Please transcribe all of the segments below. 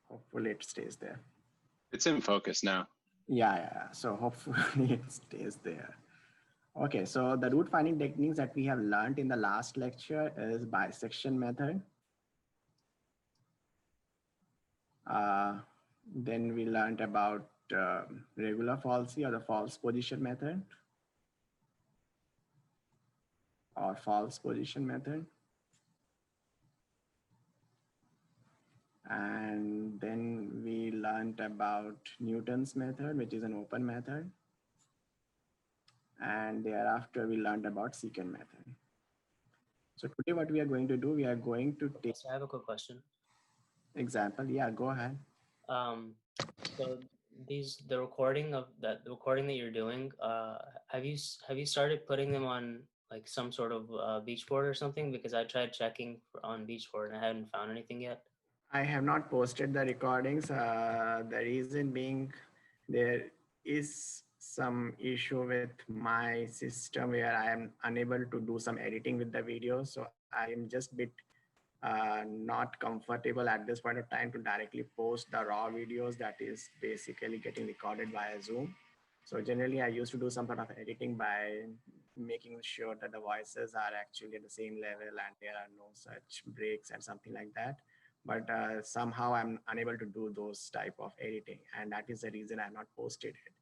Hopefully it stays there. It's in focus now. Yeah. So hopefully it stays there. Okay, so the root finding techniques that we have learned in the last lecture is bisection method. Uh, then we learned about regular falsy or the false position method or false position method. And then we learned about Newton's method, which is an open method. And thereafter we learned about secant method. So today what we are going to do, we are going to take So I have a quick question. example. Yeah, go ahead. Um, so the recording that you're doing, have you started putting them on like some sort of beach board or something? Because I tried checking on beach board and I haven't found anything yet. I have not posted the recordings. The reason being there is some issue with my system where I am unable to do some editing with the video. So I am just bit not comfortable at this point of time to directly post the raw videos that is basically getting recorded via Zoom. So generally I used to do some sort of editing by making sure that the voices are actually at the same level and there are no such breaks and something like that. But somehow I'm unable to do those type of editing, and that is the reason I have not posted it.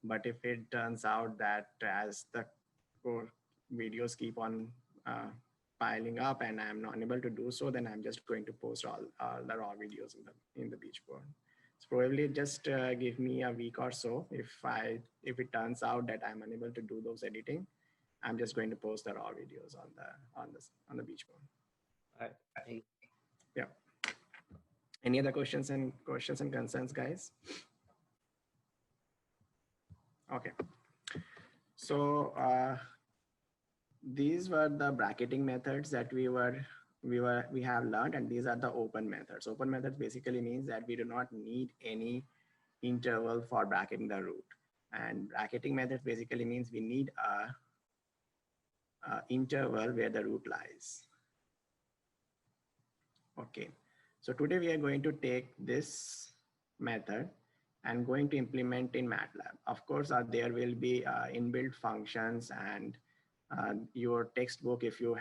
But if it turns out that as the videos keep on piling up and I'm not unable to do so, then I'm just going to post all the raw videos in the beach board. So probably just give me a week or so. If it turns out that I'm unable to do those editing, I'm just going to post the raw videos on the beach board. All right. Thank you. Yeah. Any other questions and concerns, guys? Okay. So these were the bracketing methods that we have learned, and these are the open methods. Open methods basically means that we do not need any interval for bracketing the root, and bracketing methods basically means we need a interval where the root lies. Okay, so today we are going to take this method and going to implement in MATLAB. Of course, there will be inbuilt functions, and your textbook, if you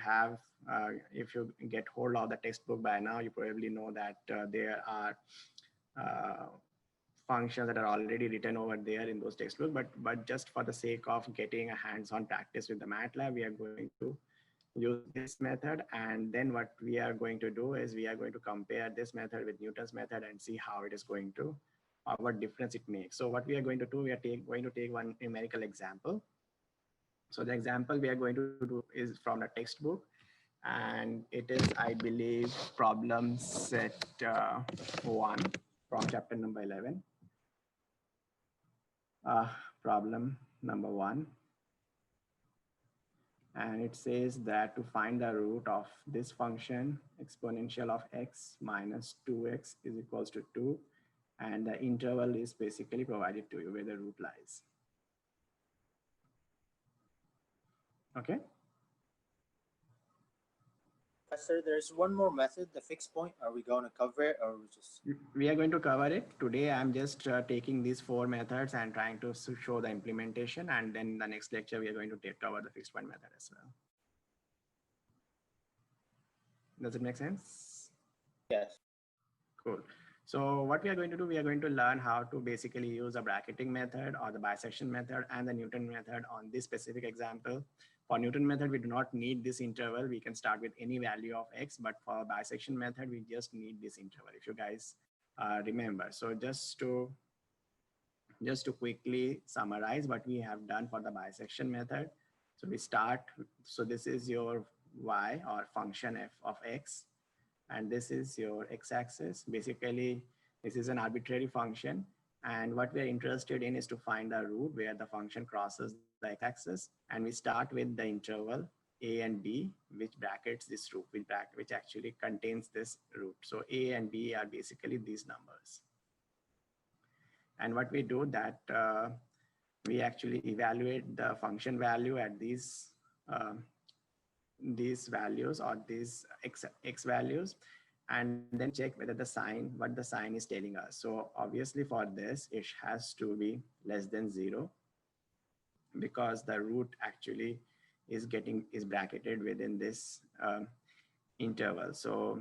get hold of the textbook by now, you probably know that there are functions that are already written over there in those textbooks. But just for the sake of getting a hands-on practice with the MATLAB, we are going to use this method. And then what we are going to do is we are going to compare this method with Newton's method and see how it is going to, what difference it makes. So what we are going to do, we are going to take one numerical example. So the example we are going to do is from the textbook, and it is, I believe, problem set 1 from chapter number 11. Problem number 1. And it says that to find the root of this function, exponential of x minus 2x is equals to 2. And the interval is basically provided to you where the root lies. Okay. Professor, there's one more method, the fixed point. Are we going to cover it, or we are going to cover it today? I'm just taking these 4 methods and trying to show the implementation, and then the next lecture we are going to cover the fixed point method as well. Does it make sense? Yes. Cool. So what we are going to do, we are going to learn how to basically use a bracketing method or the bisection method and the Newton method on this specific example. For Newton method, we do not need this interval. We can start with any value of x, but for bisection method, we just need this interval, if you guys remember. So just to quickly summarize what we have done for the bisection method. So we start, so this is your y or function f of x, and this is your x-axis. Basically, this is an arbitrary function. And what we're interested in is to find the root where the function crosses the x-axis. And we start with the interval a and b, which brackets this root, which actually contains this root. So a and b are basically these numbers. And what we do that we actually evaluate the function value at these values or these x values, and then check whether the sign, what the sign is telling us. So obviously for this, it has to be less than 0 because the root actually is bracketed within this interval. So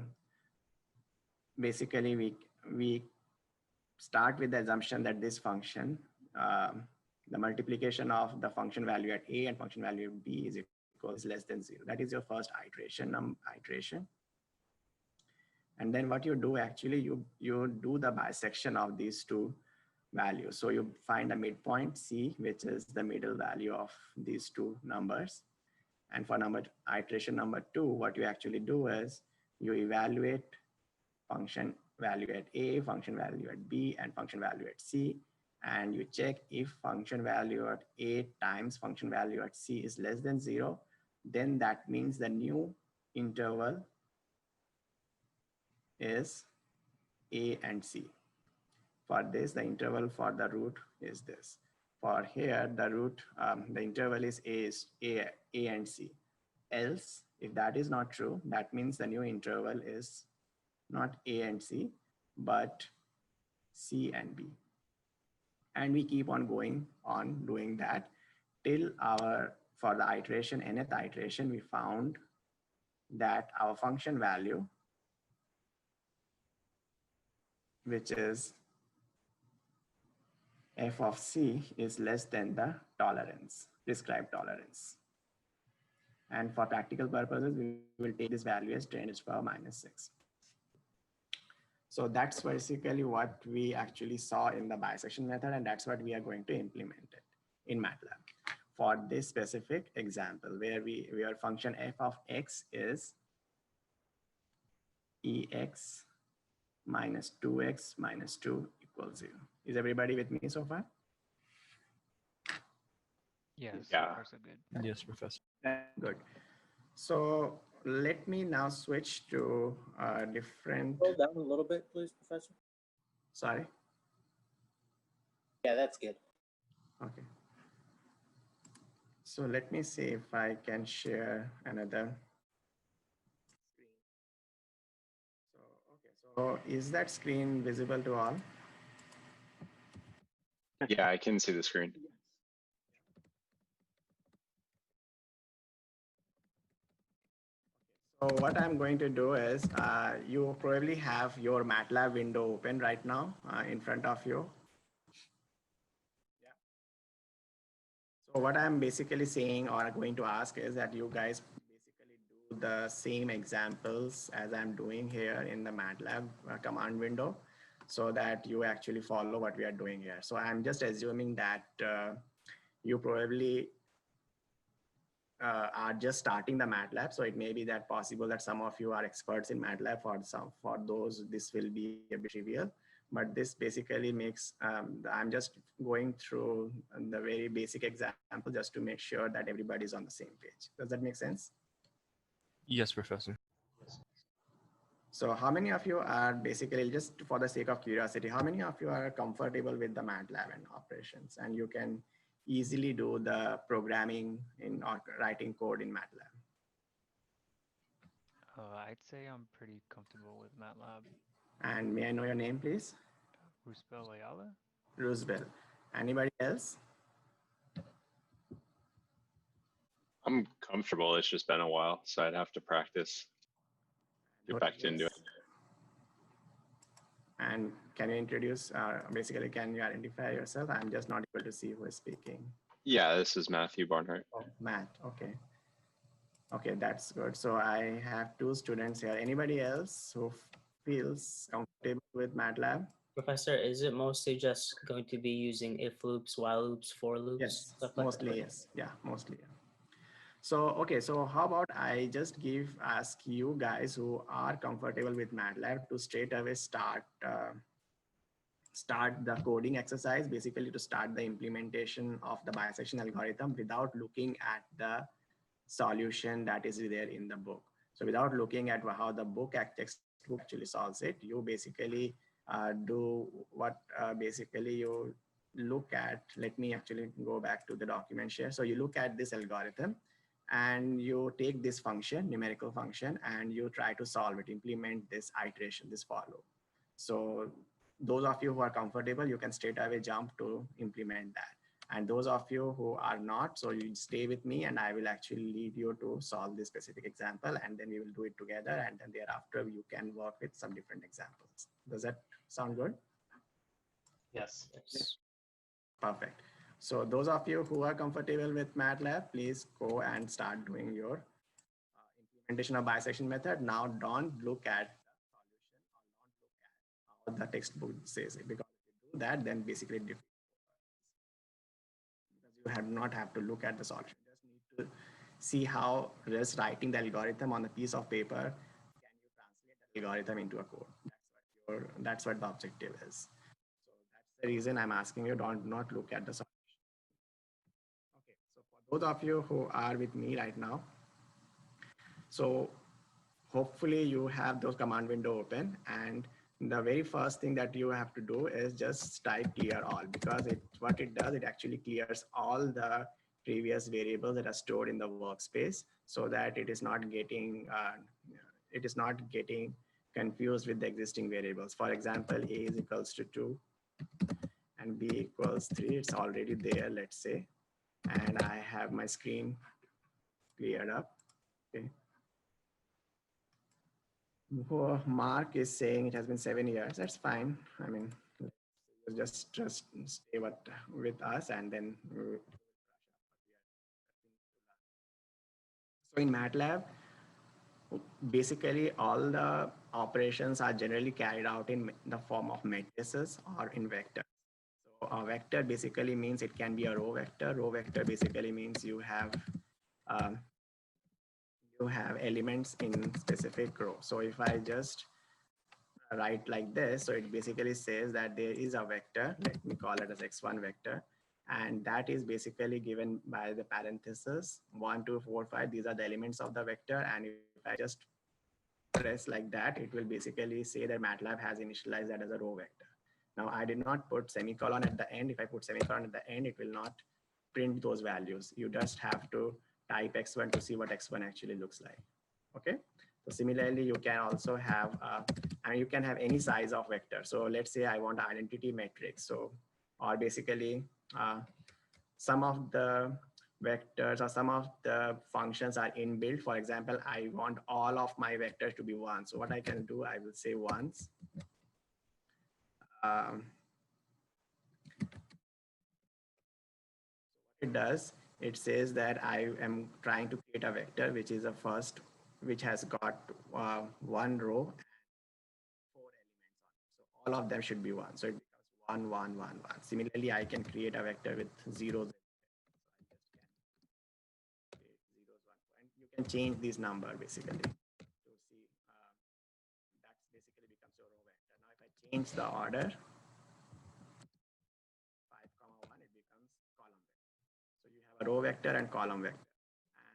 basically we start with the assumption that this function, the multiplication of the function value at a and function value at b is equal is less than 0. That is your first iteration. And then what you do actually, you do the bisection of these two values. So you find a midpoint c, which is the middle value of these two numbers. And for iteration number 2, what you actually do is you evaluate function value at a, function value at b, and function value at c. And you check if function value at a times function value at c is less than 0, then that means the new interval is a and c. For this, the interval for the root is this. For here, the root, the interval is a and c. Else, if that is not true, that means the new interval is not a and c, but c and b. And we keep on going on doing that till for the iteration, nth iteration, we found that our function value, which is f of c, is less than the tolerance, prescribed tolerance. And for practical purposes, we will take this value as 10 to the power minus 6. So that's basically what we actually saw in the bisection method, and that's what we are going to implement it in MATLAB for this specific example where function f of x is ex minus 2x minus 2 equals 0. Is everybody with me so far? Yes. Yeah. So far so good. Yes, Professor. Good. So let me now switch to a different. Scroll down a little bit, please, Professor. Sorry. Yeah, that's good. Okay. So let me see if I can share another screen. So is that screen visible to all? Yeah, I can see the screen. So what I'm going to do is you probably have your MATLAB window open right now in front of you. Yeah. So what I'm basically saying or going to ask is that you guys basically do the same examples as I'm doing here in the MATLAB command window so that you actually follow what we are doing here. So I'm just assuming that you probably are just starting the MATLAB. So it may be that possible that some of you are experts in MATLAB. For those, this will be a bit trivial. But this basically makes, I'm just going through the very basic example just to make sure that everybody's on the same page. Does that make sense? Yes, Professor. So how many of you are basically, just for the sake of curiosity, how many of you are comfortable with the MATLAB and operations and you can easily do the programming in or writing code in MATLAB? I'd say I'm pretty comfortable with MATLAB. And may I know your name, please? Roosevelt Ayala? Roosevelt. Anybody else? I'm comfortable. It's just been a while, so I'd have to practice. Get back into it. And can you introduce, basically, can you identify yourself? I'm just not able to see who is speaking. Yeah, this is Matthew Barnhart. Oh, Matt, okay. Okay, that's good. So I have two students here. Anybody else who feels comfortable with MATLAB? Professor, is it mostly just going to be using if loops, while loops, for loops? Yes, stuff like mostly that? yes. Yeah, mostly. Yeah. So, okay, so how about I just ask you guys who are comfortable with MATLAB to straight away start the coding exercise, basically to start the implementation of the bisection algorithm without looking at the solution that is there in the book. So without looking at how the textbook actually solves it, you basically do what basically you look at. Let me actually go back to the document share. So you look at this algorithm and you take this function, numerical function, and you try to solve it, implement this iteration, this for loop. So those of you who are comfortable, you can straight away jump to implement that. And those of you who are not, so you stay with me and I will actually lead you to solve this specific example, and then we will do it together. And then thereafter you can work with some different examples. Does that sound good? Yes. Yes. Perfect. So those of you who are comfortable with MATLAB, please go and start doing your implementation of bisection method. Now don't look at the solution or don't look at how the textbook says it, because if you do that, then basically because you have not have to look at the solution. You just need to see how just writing the algorithm on a piece of paper, can you translate the algorithm into a code? That's what the objective is. So that's the reason I'm asking you, don't not look at the solution. Okay, so for those of you who are with me right now, so hopefully you have those command window open, and the very first thing that you have to do is just type clear all, because what it does, it actually clears all the previous variables that are stored in the workspace, so that it is not getting confused with the existing variables. For example, a is equals to 2 and b equals 3. It's already there, let's say, and I have my screen cleared up. Okay. Mark is saying it has been 7 years. That's fine. I mean, just stay with us, and then so in MATLAB, basically all the operations are generally carried out in the form of matrices or in vectors. So a vector basically means it can be a row vector. Row vector basically means you have elements in specific row. So if I just write like this, so it basically says that there is a vector, let me call it as x1 vector, and that is basically given by the parenthesis 1 2 4 5. These are the elements of the vector, and if I just press like that, it will basically say that MATLAB has initialized that as a row vector. Now I did not put semicolon at the end. If I put semicolon at the end, it will not print those values. You just have to type x1 to see what x1 actually looks like. Okay. So similarly, you can also have, and you can have any size of vector. So let's say I want identity matrix. So, or basically some of the vectors or some of the functions are inbuilt. For example, I want all of my vectors to be 1. So what I can do, I will say once. What it does, it says that I am trying to create a vector which is a first, which has got 1 row and 4 elements on it. So all of them should be 1. So it becomes 1 1 1 1. Similarly, I can create a vector with zeros. And you can change this number basically to see that basically becomes your row vector. Now if I change the order 5 comma 1, it becomes column vector. So you have a row vector and column vector.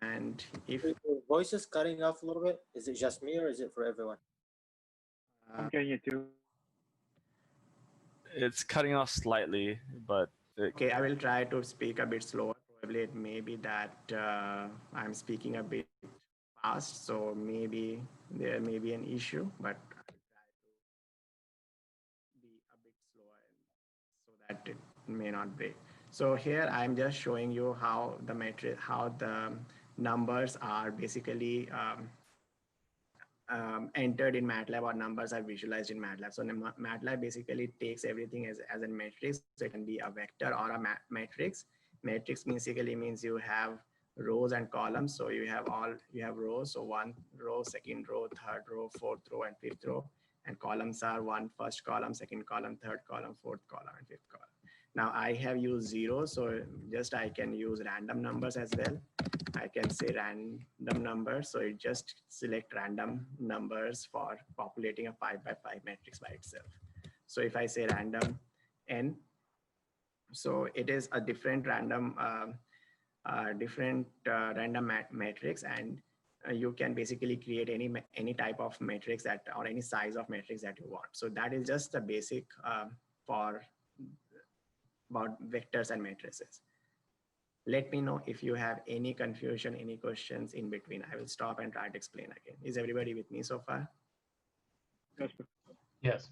And if Your voice is cutting off a little bit, is it just me or is it for everyone? I'm getting it too. It's cutting off slightly, but okay, I will try to speak a bit slower. Probably it may be that I'm speaking a bit fast, so maybe there may be an issue, but I will try to be a bit slower so that it may not break. So here I'm just showing you how the matrix, how the numbers are basically entered in MATLAB, or numbers are visualized in MATLAB. So MATLAB basically takes everything as a matrix. So it can be a vector or a matrix. Matrix basically means you have rows and columns. So you have rows. So 1 row, 2nd row, 3rd row, 4th row, and 5th row. And columns are 1 first column, 2nd column, 3rd column, 4th column, and 5th column. Now I have used 0, so just I can use random numbers as well. I can say random numbers, so it just select random numbers for populating a 5 by 5 matrix by itself. So if I say random n, so it is a different random matrix, and you can basically create any type of matrix that, or any size of matrix that you want. So that is just the basic for about vectors and matrices. Let me know if you have any confusion, any questions in between. I will stop and try to explain again. Is everybody with me so far? Yes. Yes.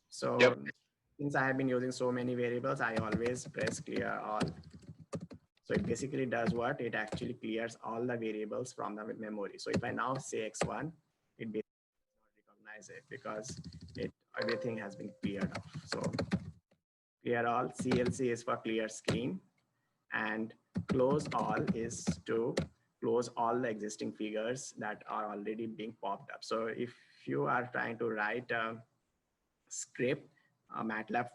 So Yep. since I have been using so many variables, I always press clear all. So it basically does what? It actually clears all the variables from the memory. So if I now say x1, it basically does not recognize it because everything has been cleared off. So clear all, CLC is for clear screen, and close all is to close all the existing figures that are already being popped up. So if you are trying to write a script, a MATLAB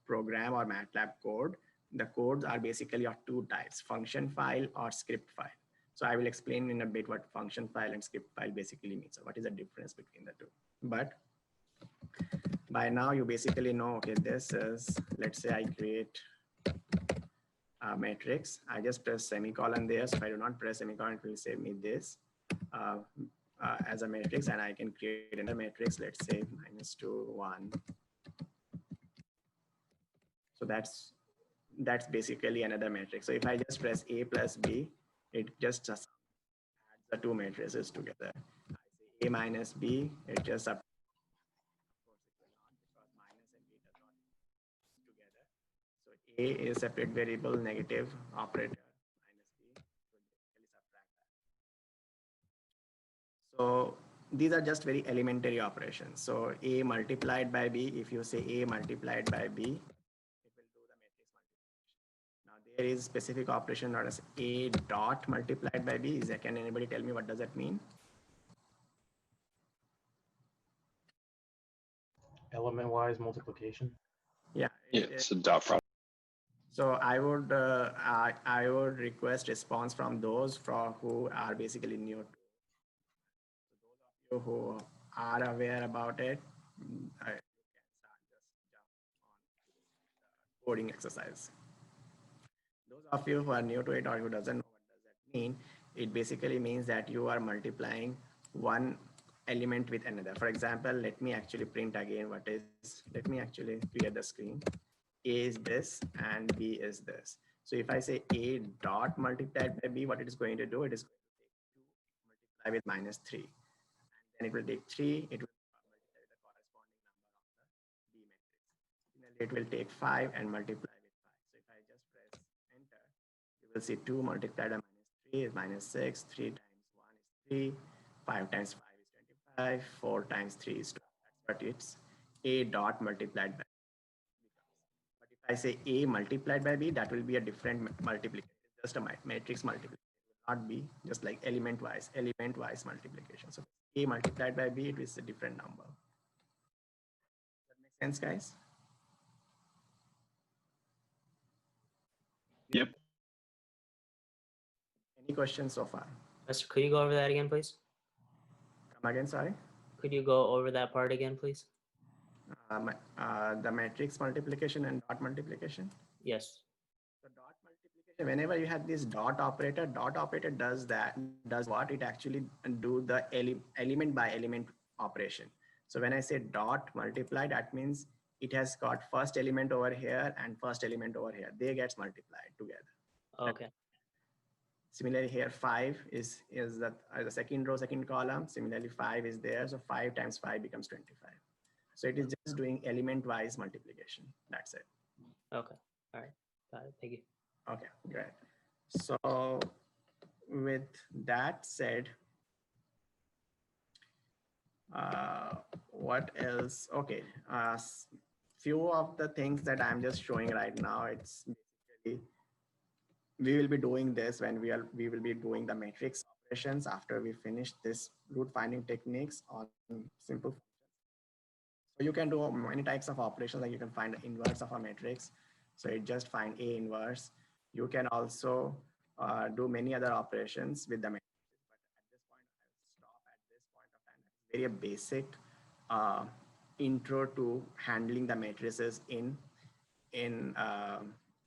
program or MATLAB code, the codes are basically of two types, function file or script file. So I will explain in a bit what function file and script file basically means. So what is the difference between the two? But by now you basically know, okay, this is, let's say I create a matrix. I just press semicolon there. So if I do not press semicolon, it will save me this as a matrix, and I can create another matrix, let's say -2, 1. So that's basically another matrix. So if I just press A plus B, it just adds the two matrices together. I say A minus B, it just up because minus and B does not together. So A is separate variable, negative operator, minus B will basically subtract that. So these are just very elementary operations. So A multiplied by B, if you say A multiplied by B, it will do the matrix multiplication. Now there is specific operation known as A dot multiplied by B. Can anybody tell me what does that mean? Element-wise multiplication. Yeah. Yeah, it's a dot product. So I would request response from those who are basically new to. So those of you who are aware about it, you can start just jump on the coding exercise. Those of you who are new to it or who doesn't know what does that mean, it basically means that you are multiplying one element with another. For example, let me actually print again let me actually clear the screen. A is this and B is this. So if I say A dot multiplied by B, what it is going to do, it is going to take 2, multiply with -3. And then it will take 3, it will multiply with the corresponding number of the B matrix. Similarly, it will take 5 and multiply with 5. So if I just press enter, you will see 2 multiplied by -3 is -6, 3 times 1 is 3, 5 times 5 is 25, 4 times 3 is 12. That's what it's A dot multiplied by becomes. But if I say A multiplied by B, that will be a different multiplication. It's just a matrix multiplication. It will not be just like element-wise multiplication. So A multiplied by B, it is a different number. Does that make sense, guys? Yep. Any questions so far? Lester, could you go over that again, please? Come again, sorry. Could you go over that part again, please? The matrix multiplication and dot multiplication. Yes. So dot multiplication, whenever you have this dot operator does what? It actually do the element by element operation. So when I say dot multiply, that means it has got first element over here and first element over here. They gets multiplied together. Okay. Similarly here 5 is the second row, second column. Similarly 5 is there. So 5 times 5 becomes 25. So it is just doing element wise multiplication. That's it. Okay. All right. Got it. Thank you. Okay, great. So with that said, what else? Okay, few of the things that I'm just showing right now, it's basically, we will be doing this when we will be doing the matrix operations after we finish this root finding techniques on simple. So you can do many types of operations, like you can find the inverse of a matrix. So it just find A inverse. You can also do many other operations with the matrices. But at this point, I'll stop at this point of time. It's very basic intro to handling the matrices in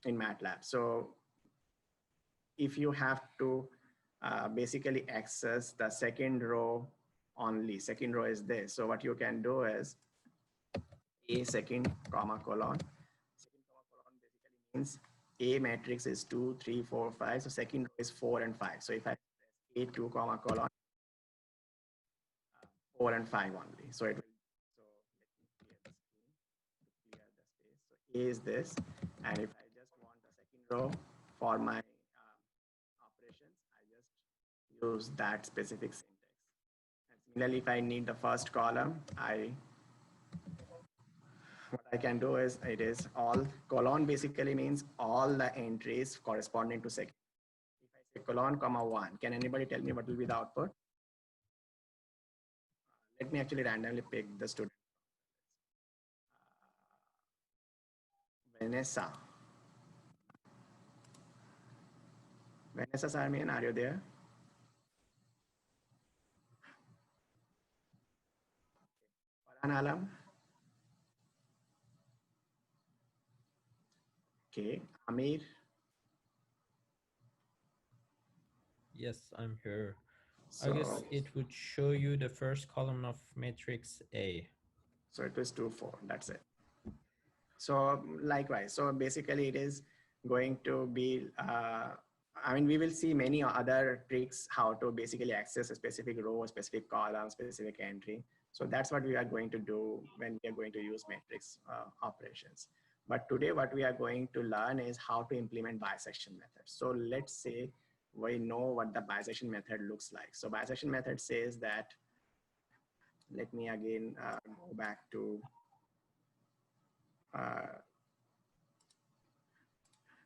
MATLAB. So if you have to basically access the second row only, second row is this. So what you can do is A second comma colon. Second comma colon basically means A matrix is 2, 3, 4, 5. So second row is 4 and 5. So if I press A 2 comma colon 4 and 5 only. So it will. So let me clear the screen to clear the space. So A is this, and if I just want the second row for my operations, I just use that specific syntax. And similarly, if I need the first column, what I can do is it is all colon basically means all the entries corresponding to second. If I say colon comma 1, can anybody tell me what will be the output? Let me actually randomly pick the student. Vanessa. Vanessa Sarmian, are you there? Farhan Alam. Okay. Amir. Yes, I'm here. So, I guess it would show you the first column of matrix A. so it was 2, 4. That's it. So likewise, so basically it is going to be, I mean, we will see many other tricks how to basically access a specific row, specific column, specific entry. So that's what we are going to do when we are going to use matrix operations. But today what we are going to learn is how to implement bisection method. So let's say we know what the bisection method looks like. So bisection method says that, let me again go back to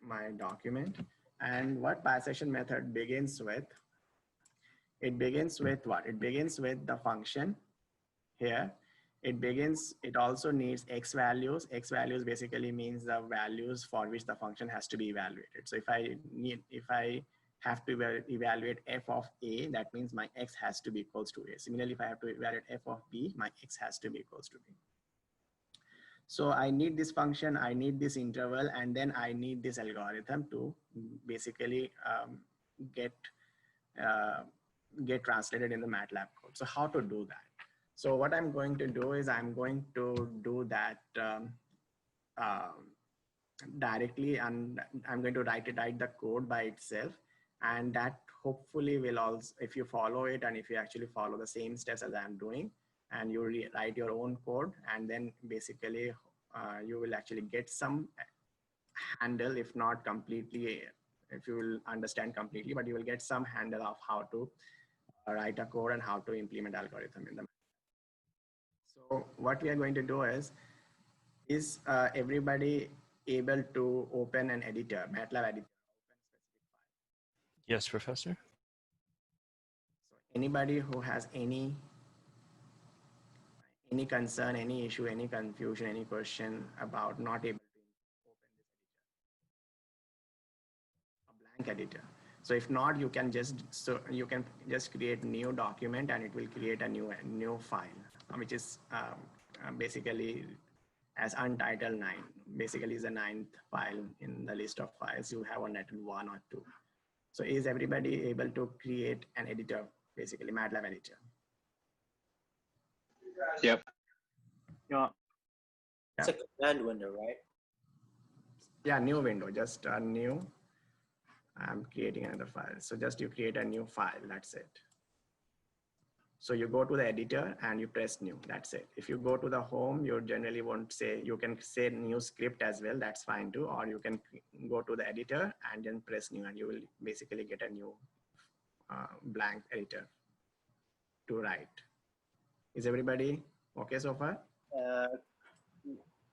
my document. And what bisection method begins with, it begins with what? It begins with the function here. It also needs x values. X values basically means the values for which the function has to be evaluated. So if I have to evaluate f of a, that means my x has to be equals to a. Similarly, if I have to evaluate f of b, my x has to be equals to b. So I need this function, I need this interval, and then I need this algorithm to basically get translated in the MATLAB code. So how to do that? So what I'm going to do is I'm going to do that directly, and I'm going to write the code by itself. And that hopefully will also, if you follow it and if you actually follow the same steps as I'm doing, and you write your own code, and then basically you will actually get some handle, if not completely, if you will understand completely, but you will get some handle of how to write a code and how to implement algorithm in the. So what we are going to do is everybody able to open an editor, MATLAB editor? Yes, Professor. So anybody who has any concern, any issue, any confusion, any question about not able to open this editor, a blank editor. So if not, you can just create new document and it will create a new file, which is basically as untitled 9. Basically is the 9th file in the list of files you have on Untitled 1 or 2. So is everybody able to create an editor, basically MATLAB editor? Yep. Yeah. It's a command window, right? Yeah, new window, just a new. I'm creating another file. So just you create a new file, that's it. So you go to the editor and you press new, that's it. If you go to the home, you generally won't say, you can say new script as well, that's fine too. Or you can go to the editor and then press new and you will basically get a new blank editor to write. Is everybody okay so far?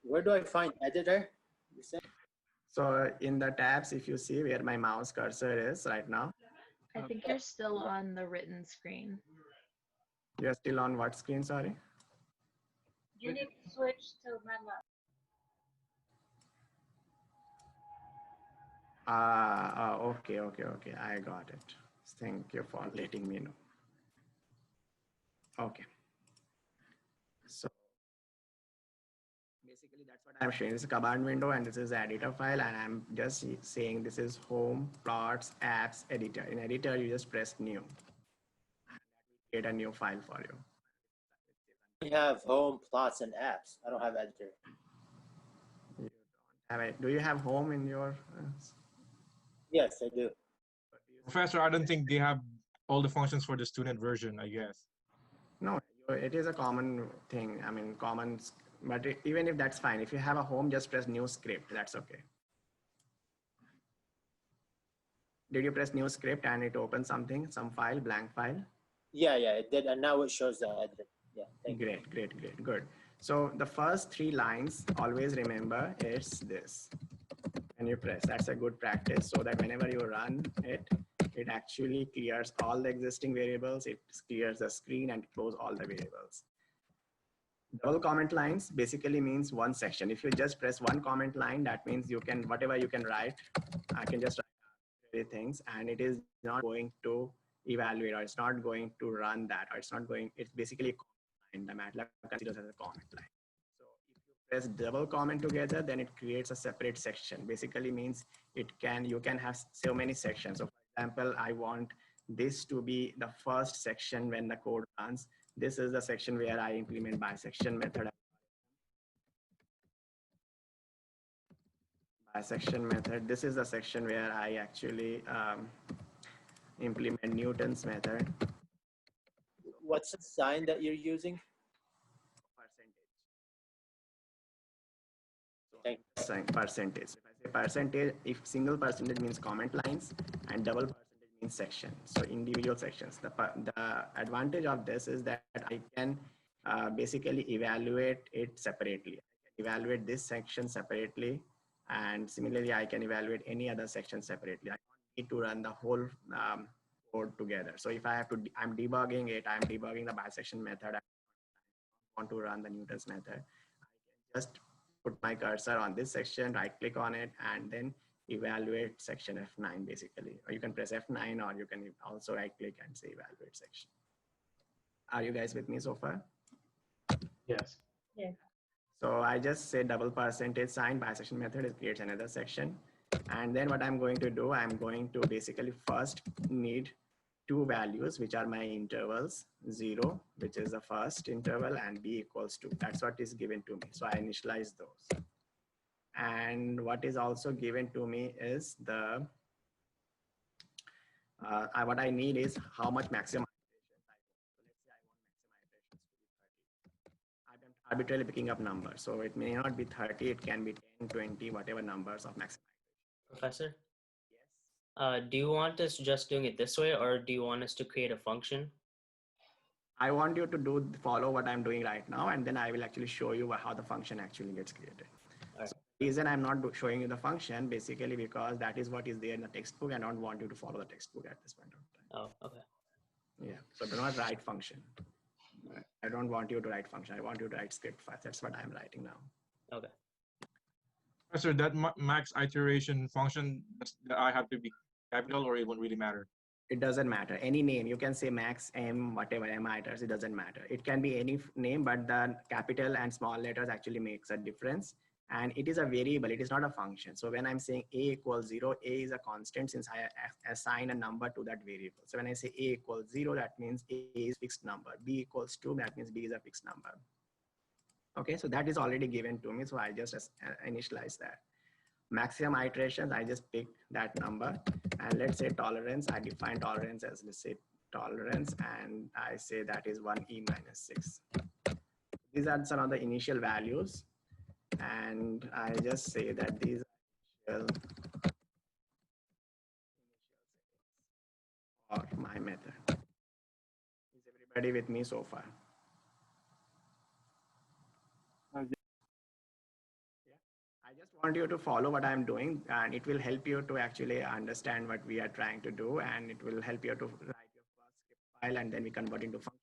Where do I find editor? You said? So in the tabs, if you see where my mouse cursor is right now. I think you're still on the written screen. You're still on what screen, sorry? You need to switch to MATLAB. Okay. I got it. Thank you for letting me know. Okay. So basically that's what I'm showing. This is a command window and this is the editor file, and I'm just saying this is home, plots, apps, editor. In editor, you just press new. And that will create a new file for you. We have home, plots, and apps. I don't have editor. You don't Do you have home in your? Yes, I do. Professor, I don't think they have all the functions for the student version, I guess. No, it is a common thing. I mean, but even if that's fine, if you have a home, just press new script. That's okay. Did you press new script and it opens something, some file, blank file? Yeah, it did, and now it shows the edit. Yeah, thank you. Great, good. So the first 3 lines, always remember it's this. And you press, that's a good practice, so that whenever you run it, it actually clears all the existing variables, it clears the screen and close all the variables. Double comment lines basically means one section. If you just press one comment line, that means you can, whatever you can write, I can just write things and it is not going to evaluate, or it's not going to run that, or it's not going, it's basically a comment line. The MATLAB considers as a comment line. So if you press double comment together, then it creates a separate section. Basically means you can have so many sections. So for example, I want this to be the first section when the code runs. This is the section where I implement bisection method. This is the section where I actually implement Newton's method. What's the sign that you're using? Percentage. If I say percentage, if single percentage means comment lines and double percentage means section, so individual sections. The advantage of this is that I can basically evaluate it separately. I can evaluate this section separately, and similarly I can evaluate any other section separately. I don't need to run the whole code together. So if I have to, I'm debugging it, I'm debugging the bisection method, I want to run the Newton's method, I can just put my cursor on this section, right click on it, and then evaluate section F9 basically. Or you can press F9, or you can also right click and say evaluate section. Are you guys with me so far? Yes. Yeah. So I just say double percentage sign bisection method, it creates another section. And then what I'm going to do, I'm going to basically first need 2 values, which are my intervals, 0, which is the first interval, and b equals 2. That's what is given to me. So I initialize those. And what is also given to me is the, what I need is how much maximum arbitrarily picking up numbers. So it may not be 30, it can be 10, 20, whatever numbers of maximum. Professor? Yes. Do you want us just doing it this way, or do you want us to create a function? I want you to follow what I'm doing right now, and then I will actually show you how the function actually gets created. Right. So the reason I'm not showing you the function, basically because that is what is there in the textbook. I don't want you to follow the textbook at this point of time. Oh, okay. Yeah, so do not write function. I don't want you to write function. I want you to write script files. That's what I'm writing now. Okay. So that max iteration function, that I have to be capital, or it won't really matter? It doesn't matter. Any name, you can say max, m, whatever, m iters, it doesn't matter. It can be any name, but the capital and small letters actually makes a difference. And it is a variable, it is not a function. So when I'm saying a equals 0, a is a constant since I assign a number to that variable. So when I say a equals 0, that means a is fixed number. B equals 2, that means b is a fixed number. Okay, so that is already given to me. So I just initialize that. Maximum iterations, I just pick that number. And let's say tolerance, I define tolerance as, let's say tolerance, and I say that is 1e minus 6. These are some of the initial values. And I just say that these are initial for my method. Is everybody with me so far? I just want you to follow what I'm doing, and it will help you to actually understand what we are trying to do, and it will help you to write your first script file, and then we convert into function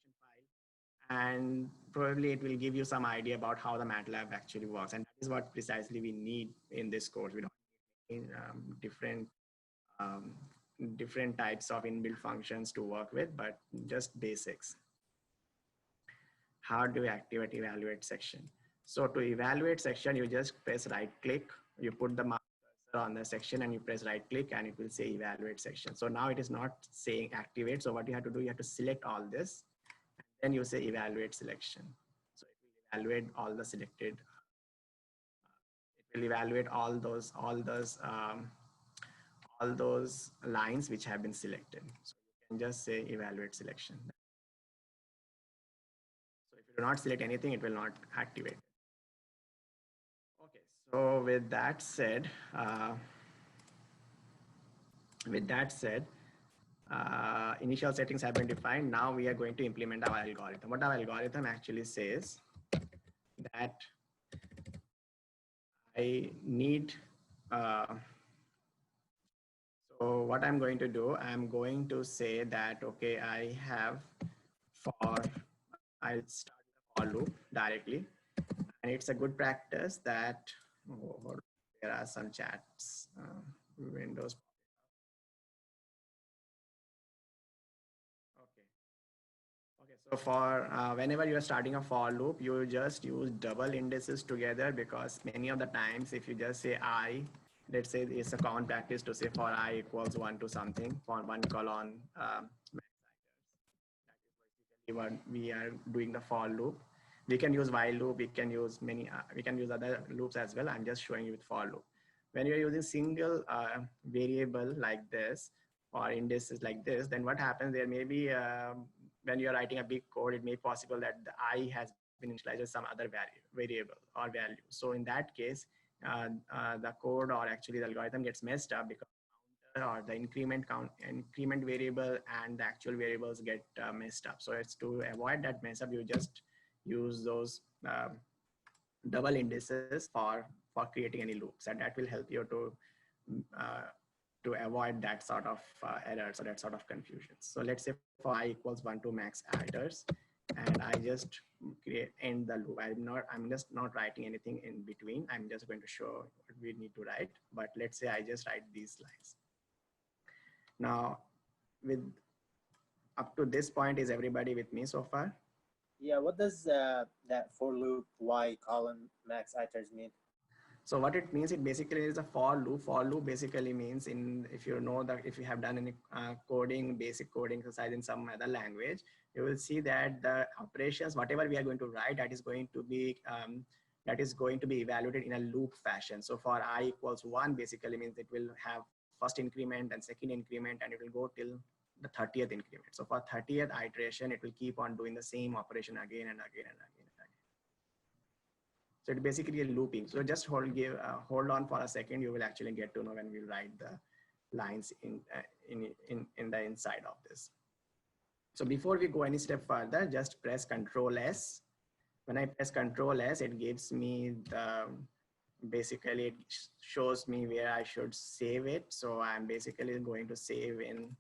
file. And probably it will give you some idea about how the MATLAB actually works. And that is what precisely we need in this course. We don't need different types of inbuilt functions to work with, but just basics. How do you activate evaluate section? So to evaluate section, you just press right click, you put the mouse cursor on the section and you press right click and it will say evaluate section. So now it is not saying activate. So what you have to do, you have to select all this and then you say evaluate selection. So it will evaluate all the selected, will evaluate all those lines which have been selected. So you can just say evaluate selection. So if you do not select anything, it will not activate. Okay, so with that said, initial settings have been defined. Now we are going to implement our algorithm. What our algorithm actually says that I need, so what I'm going to do, I'm going to say that, okay, I have I'll start the for loop directly. And it's a good practice that, there are some chats, Windows. Okay, so for whenever you are starting a for loop, you just use double indices together, because many of the times if you just say I, let's say it's a common practice to say for I equals 1 to something, for 1 colon, what we are doing the for loop. We can use while loop, we can use we can use other loops as well. I'm just showing you with for loop. When you're using single variable like this or indices like this, then what happens, there may be, when you're writing a big code, it may be possible that the I has been initialized with some other variable or value. So in that case, the code or actually the algorithm gets messed up, because or the increment variable and the actual variables get messed up. So it's to avoid that mess up, you just use those double indices for creating any loops, and that will help you to avoid that sort of errors or that sort of confusion. So let's say for I equals 1 to max iterators, and I just end the loop. I'm just not writing anything in between. I'm just going to show what we need to write. But let's say I just write these lines. Now, with up to this point, is everybody with me so far? Yeah, what does that for loop y colon max iterators mean? So what it means, it basically is a for loop. For loop basically means, if you know that, if you have done any basic coding exercise in some other language, you will see that the operations, whatever we are going to write, that is going to be evaluated in a loop fashion. So for I equals 1 basically means it will have first increment and second increment, and it will go till the 30th increment. So for 30th iteration, it will keep on doing the same operation again and again and again. So it's basically a looping. So just hold on for a second. You will actually get to know when we write the lines in the inside of this. So before we go any step further, just press Control S. When I press Control S, it gives me basically it shows me where I should save it. So I'm basically going to save in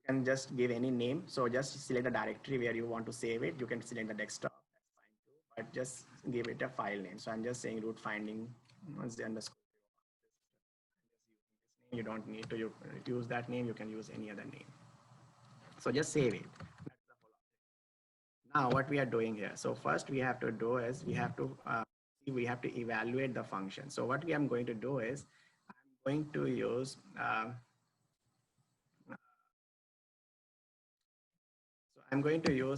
you can just give any name. So just select the directory where you want to save it. You can select the desktop, that's fine too, but just give it a file name. So I'm just saying root finding underscore. You don't need to use that name. You can use any other name. So just save it. Now what we are doing here. So first we have to do is we have to evaluate the function. So what I'm going to do is I'm going to use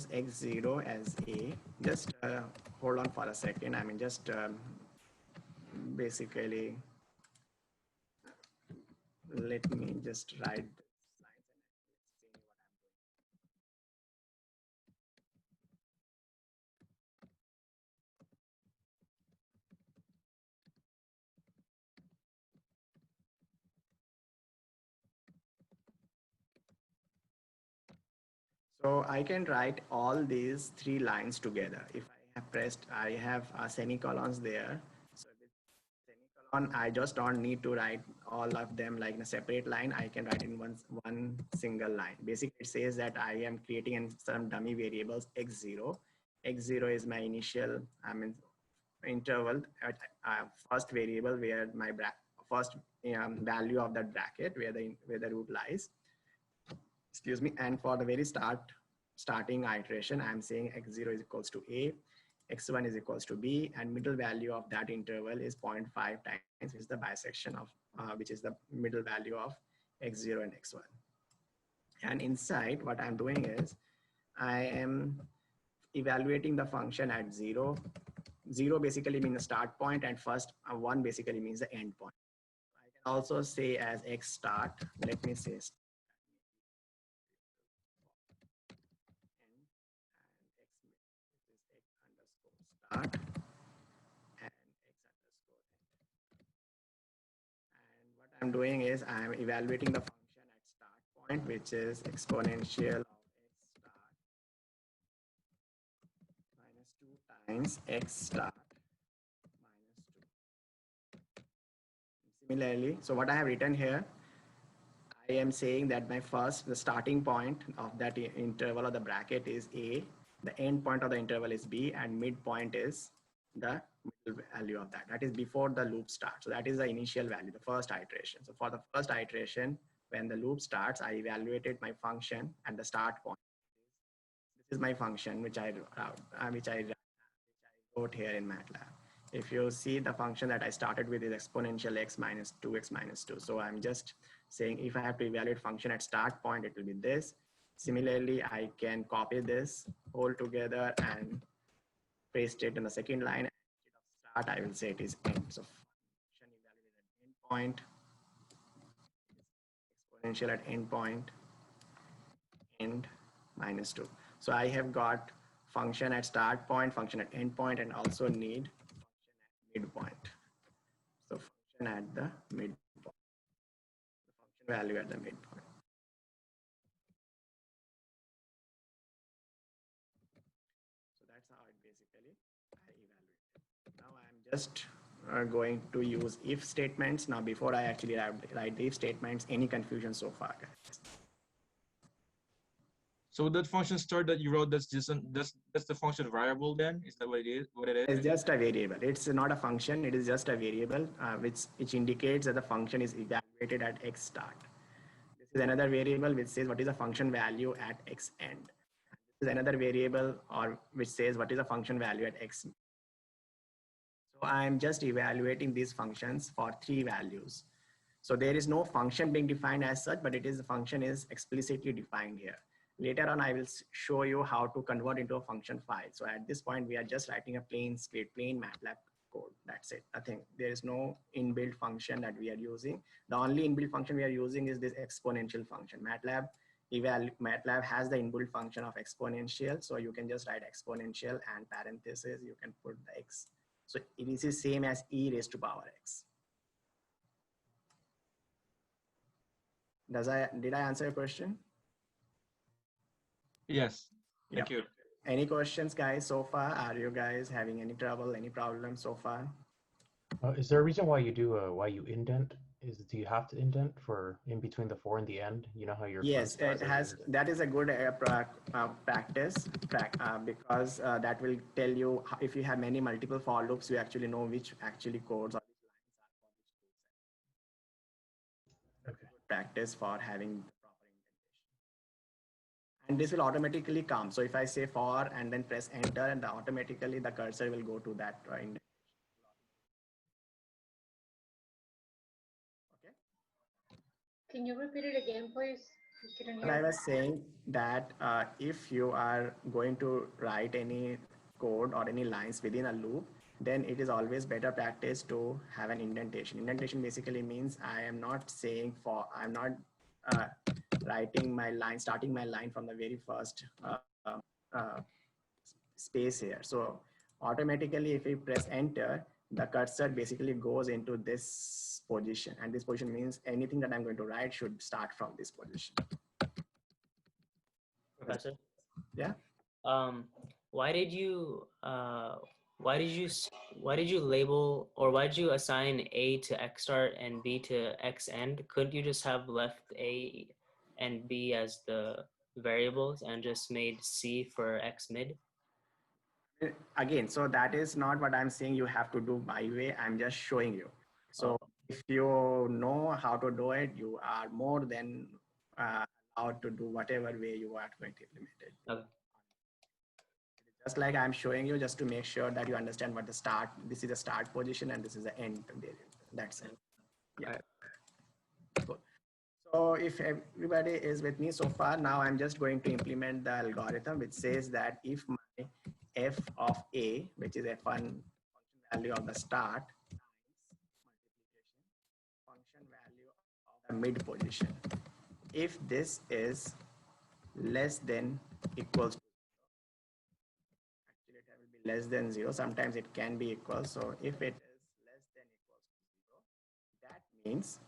x0 as a, just hold on for a second. I mean, just basically, let me just write this lines and explain what I'm doing. So I can write all these 3 lines together. If I have pressed, I have semicolons there. So with semicolon, I just don't need to write all of them like in a separate line. I can write in one single line. Basically, it says that I am creating some dummy variables x0. X0 is my initial, interval at first variable where my first value of that bracket where the root lies. Excuse me. And for the very starting iteration, I'm saying x0 is equals to a, x1 is equals to b, and middle value of that interval is 0.5 times, which is the bisection of which is the middle value of x0 and x1. And inside, what I'm doing is I am evaluating the function at 0. 0 basically means the start point, and first 1 basically means the end point. I can also say as x start. Let me say start and x mid. This is x underscore start and x underscore end. And what I'm doing is I'm evaluating the function at start point, which is exponential of x start minus 2 times x start minus 2. Similarly, so what I have written here, I am saying that the starting point of that interval or the bracket is A, the end point of the interval is B, and midpoint is the middle value of that. That is before the loop starts. So that is the initial value, the first iteration. So for the first iteration, when the loop starts, I evaluated my function at the start point. This is my function which I wrote here in MATLAB. If you see, the function that I started with is exponential x minus 2x minus 2. So I'm just saying if I have to evaluate function at start point, it will be this. Similarly, I can copy this all together and paste it in the second line. Instead of start, I will say it is end. So function evaluated at end point, exponential at end point, end minus 2. So I have got function at start point, function at end point, and also need function at midpoint. So function at the midpoint, the function value at the midpoint. So that's how it basically I evaluate. Now I'm just going to use if statements. Now before I actually write the if statements, any confusion so far, guys? So that function start that you wrote, that's the function variable then? Is that what it is? It's just a variable. It's not a function. It is just a variable which indicates that the function is evaluated at x start. This is another variable which says what is the function value at x end. This is another variable which says what is the function value at x. So I'm just evaluating these functions for 3 values. So there is no function being defined as such, but the function is explicitly defined here. Later on, I will show you how to convert into a function file. So at this point, we are just writing a plain script, plain MATLAB code. That's it. I think there is no inbuilt function that we are using. The only inbuilt function we are using is this exponential function. MATLAB has the inbuilt function of exponential. So you can just write exponential and parentheses. You can put the x. So it is the same as e raised to power x. Did I answer your question? Yes. Thank you. Any questions, guys, so far? Are you guys having any trouble, any problems so far? Is there a reason why you indent? Do you have to indent for in between the 4 and the end? You know how your Yes, it has. That is a good practice because that will tell you if you have many multiple for loops, you actually know which actually codes or which lines are for which loops. Okay. Practice for having the proper indentation. And this will automatically come. So if I say for and then press enter, and automatically the cursor will go to that indentation. Okay. Can you repeat it again, please? But I was saying that if you are going to write any code or any lines within a loop, then it is always better practice to have an indentation. Indentation basically means I am not saying I'm not writing my line, starting my line from the very first space here. So automatically, if you press enter, the cursor basically goes into this position, and this position means anything that I'm going to write should start from this position. Professor? Yeah. Why did you label, or why did you assign A to X start and B to X end? Couldn't you just have left A and B as the variables and just made C for X mid? Again, so that is not what I'm saying you have to do my way. I'm just showing you. So if you know how to do it, you are more than allowed to do whatever way you are going to implement it. Okay. Just like I'm showing you, just to make sure that you understand what this is the start position and this is the end variable. That's it. Yeah. Right. Cool. So if everybody is with me so far, now I'm just going to implement the algorithm which says that if my f of a, which is f1 function value of the start, function value of the mid position. If this is less than equals to, actually it will be less than 0. Sometimes it can be equal. So if it is less than equals to 0, that means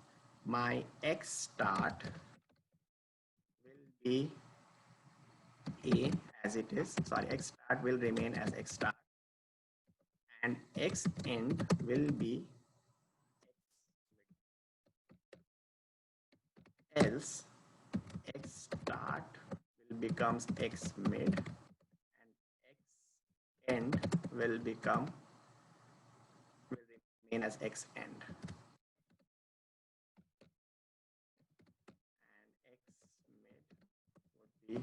my x start will be a as it is. Sorry, x start will remain as x start, and x end will be else x start will becomes x mid and x end will remain as x end, and x mid would be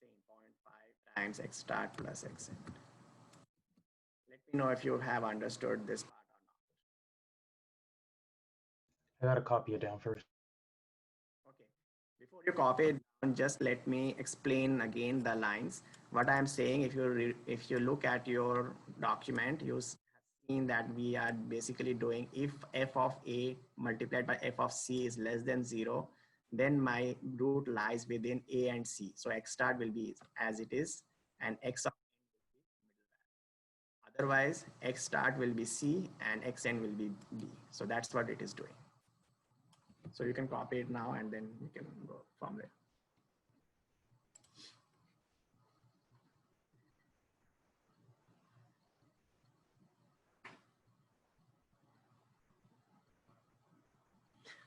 same 0.5 times x start plus x end. Let me know if you have understood this part or not. I gotta copy it down first. Okay, before you copy it down, just let me explain again the lines. What I am saying, if you look at your document, you have seen that we are basically doing if f of a multiplied by f of c is less than 0, then my root lies within a and c. So x start will be as it is, and x of otherwise x start will be c and x end will be b. So that's what it is doing. So you can copy it now and then you can go from there.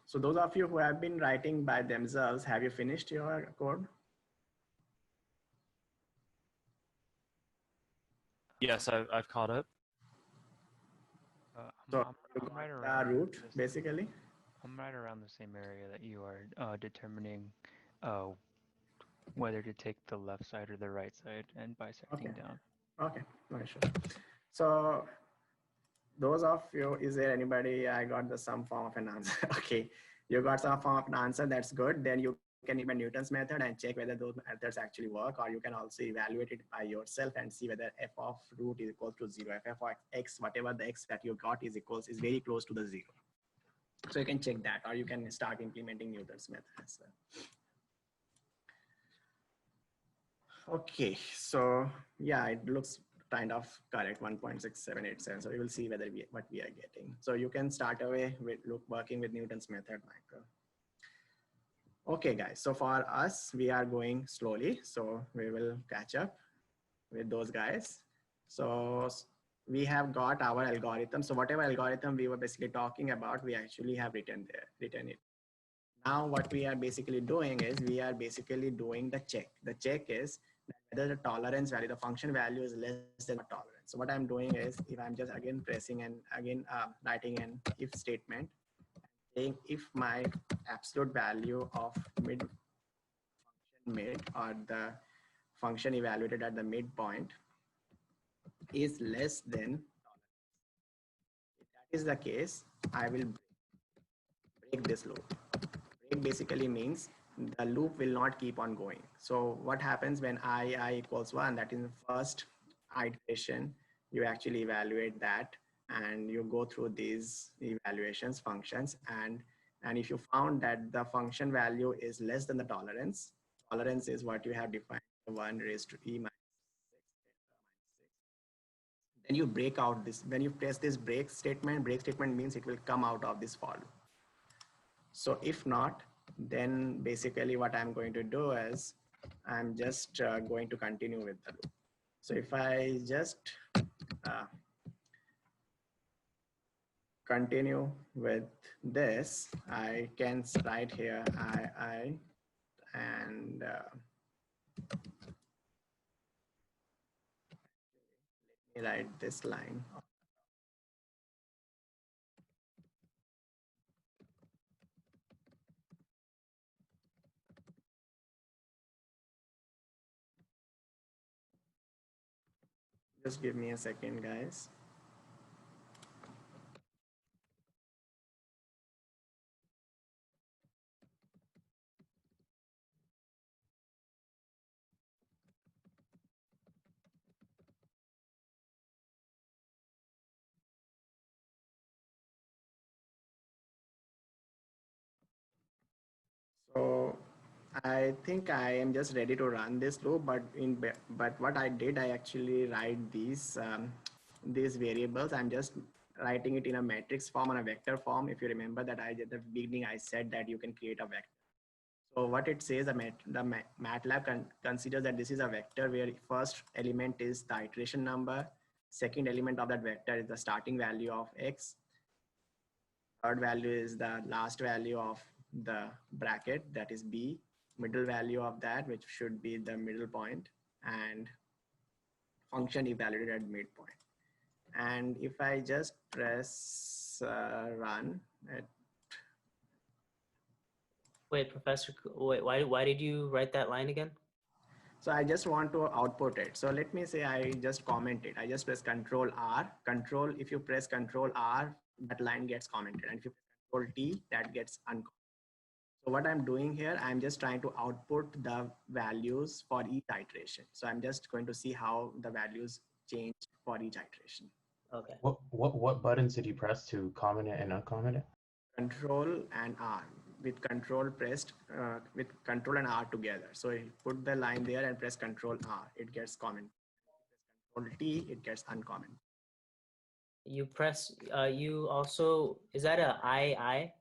So those of you who have been writing by themselves, have you finished your code? Yes, I've caught up. So I'm you right got around the root this, basically? I'm right around the same area that you are, determining whether to take the left side or the right side and bisecting Okay. down. Okay, no issue. So those of you, is there anybody, I got the some form of an answer. Okay, you got some form of an answer, that's good. Then you can implement Newton's method and check whether those methods actually work, or you can also evaluate it by yourself and see whether f of root is equal to 0. If f of x, whatever the x that you got is very close to the 0. So you can check that, or you can start implementing Newton's method as well. Okay, so yeah, it looks kind of correct, 1.6787. So we will see whether what we are getting. So you can start away with working with Newton's method, Michael. Okay, guys. So for us, we are going slowly. So we will catch up with those guys. So we have got our algorithm. So whatever algorithm we were basically talking about, we actually have written it. Now what we are basically doing is we are basically doing the check. The check is whether the tolerance value, the function value is less than the tolerance. So what I'm doing is, if I'm just again pressing and again writing an if statement, saying if my absolute value of mid or the function evaluated at the midpoint is less than tolerance. If that is the case, I will break this loop. Break basically means the loop will not keep on going. So what happens when I equals 1, that is the first iteration, you actually evaluate that and you go through these evaluations functions, and if you found that the function value is less than the tolerance is what you have defined, 1 raised to e minus 6, then you break out this. When you press this break statement means it will come out of this for loop. So if not, then basically what I'm going to do is I'm just going to continue with the loop. So if I just continue with this, I can write here I and let me write this line. Just give me a second, guys. I think I am just ready to run this loop, but what I did, I actually write these variables. I'm just writing it in a matrix form and a vector form. If you remember that at the beginning, I said that you can create a vector. So what it says, MATLAB considers that this is a vector where first element is the iteration number, second element of that vector is the starting value of x, third value is the last value of the bracket, that is b, middle value of that, which should be the middle point, and function evaluated at midpoint. And if I just press run, Wait, Professor, wait, why did you write that line again? so I just want to output it. So let me say I just comment it. I just press Control R. Control, if you press Control R, that line gets commented. And if you press Control T, that gets uncommented. So what I'm doing here, I'm just trying to output the values for each iteration. So I'm just going to see how the values change for each iteration. Okay. What buttons did you press to comment it and uncomment it? Control and R. With Control pressed, with Control and R together. So you put the line there and press Control R, it gets commented. Control T, it gets uncommented. You press, you also, is that a I?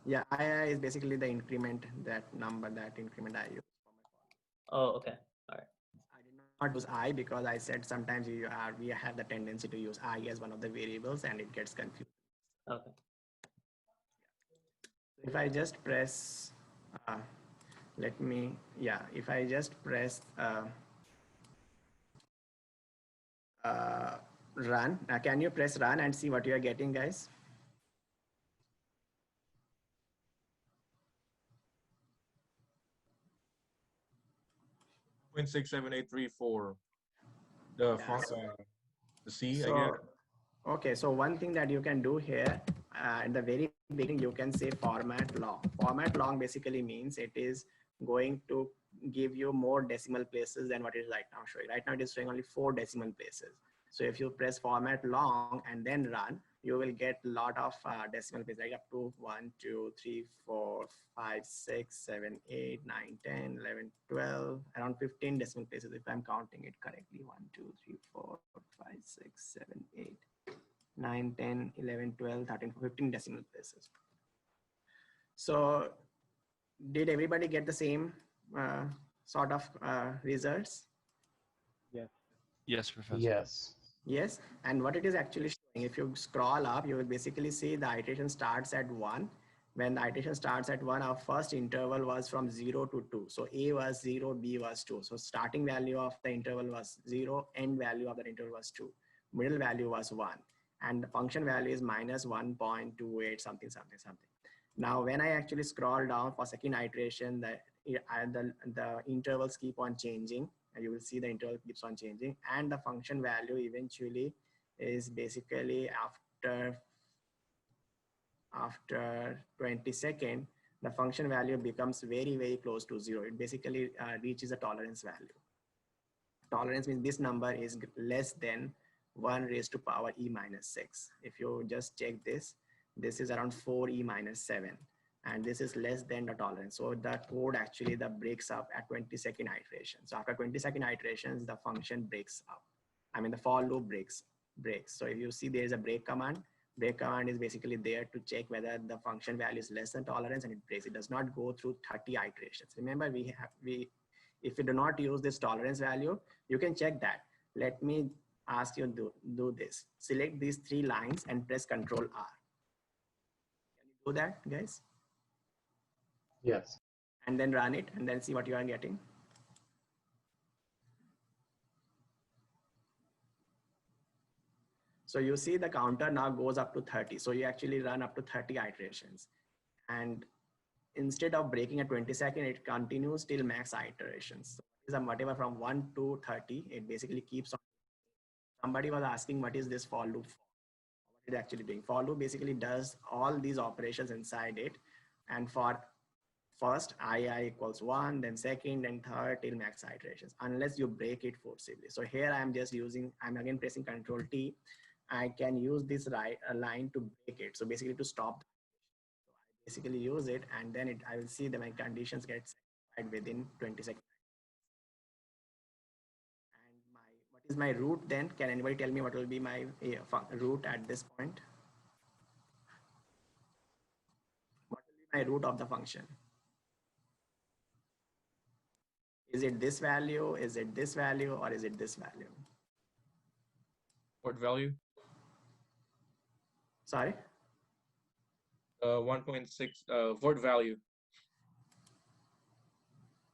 Yeah, I is basically the increment, that number, that increment I use. Oh, okay. All right. I did not use I because I said sometimes we have the tendency to use I as one of the variables and it gets confused. Okay. If I just press, if I just press run, can you press run and see what you are getting, guys? Point 67834. The Yeah, font, the C, so, I guess. okay, so one thing that you can do here, at the very beginning, you can say format long. Format long basically means it is going to give you more decimal places than what it is right now showing. Right now it is showing only 4 decimal places. So if you press format long and then run, you will get a lot of decimal places, like up to 1, 2, 3, 4, 5, 6, 7, 8, 9, 10, 11, 12, around 15 decimal places if I'm counting it correctly. 1, 2, 3, 4, 5, 6, 7, 8, 9, 10, 11, 12, 13, 15 decimal places. So did everybody get the same sort of results? Yes. Yes, Professor. Yes. Yes, and what it is actually showing, if you scroll up, you will basically see the iteration starts at 1. When the iteration starts at 1, our first interval was from 0 to 2. So A was 0, B was 2. So starting value of the interval was 0, end value of the interval was 2. Middle value was 1. And the function value is minus 1.28 something. Now, when I actually scroll down for second iteration, the intervals keep on changing. And you will see the interval keeps on changing. And the function value eventually is basically after 20 seconds, the function value becomes very, very close to 0. It basically reaches a tolerance value. Tolerance means this number is less than 1 raised to power e minus 6. If you just check this, this is around 4e minus 7. And this is less than the tolerance. So the code actually breaks up at 20-second iterations. So after 20-second iterations, the function breaks up. I mean, the for loop breaks. So if you see there is a break command is basically there to check whether the function value is less than tolerance, and it breaks. It does not go through 30 iterations. Remember, if you do not use this tolerance value, you can check that. Let me ask you to do this. Select these 3 lines and press Control R. Can you do that, guys? Yes. And then run it and then see what you are getting. So you see the counter now goes up to 30. So you actually run up to 30 iterations. And instead of breaking at 20-second, it continues till max iterations. So whatever from 1 to 30, it basically keeps on. Somebody was asking, what is this for loop? What is it actually doing? For loop basically does all these operations inside it. And for first, I equals 1, then second, then third till max iterations, unless you break it forcibly. So here I'm again pressing Control T. I can use this line to break it. So basically to stop. So I basically use it, and then I will see that my conditions get set. multiplied within 20 seconds. And what is my root then? Can anybody tell me what will be my root at this point? What will be my root of the function? Is it this value? Is it this value? Or is it this value? What value? Sorry? 1.6 word value.